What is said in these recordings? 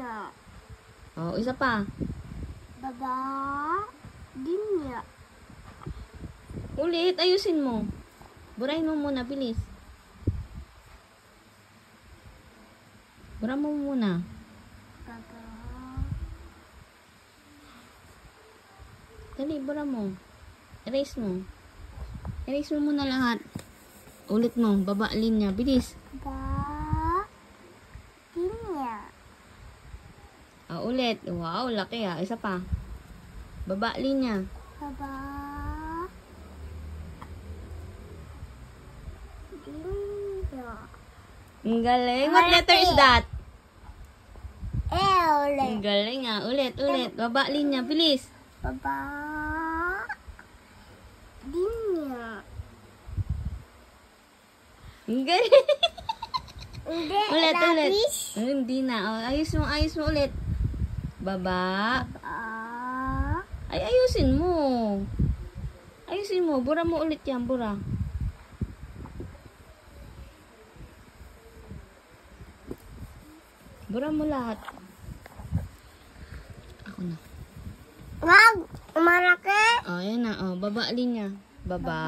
Linya. Oh, isa pa. Baba. Linya. Ulit, ayusin mo. Burahin mo muna, bilis. Bura mo muna. Baba. Dali, bura mo. Erase mo. Erase mo muna lahat. Ulit mo, baba linya, bilis. Baba. Linya. Ah, ulit. Wow, laki ah. Isa pa. Baba linya. Baba. Linya. Ang galing. What letter is that? L. Ang galing ah. Ulit, ulit. Baba linya, bilis. Baba. Linya. Ang galing. Hindi. Ulit, ulit. Lapis. Hindi na. Oh, ayos mo ulit. Baba. Baba. Ay, ayusin mo. Ayusin mo. Bura mo ulit yan, bura. Bura mo lahat. Ako na. Wag. Malaki. Oh, yan na. Oh, baba linya. Baba.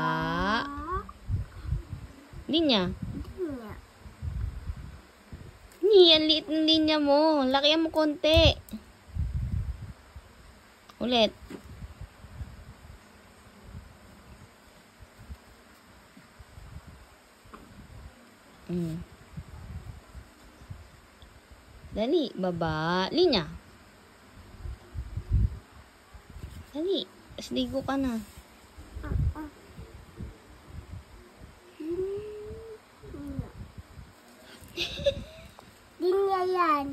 Linya. Linya. Yan, liit ng linya mo. Lakihan mo konti. Ulit. Dali, baba. Linya. Dali. Ligo ka na. Linya yan.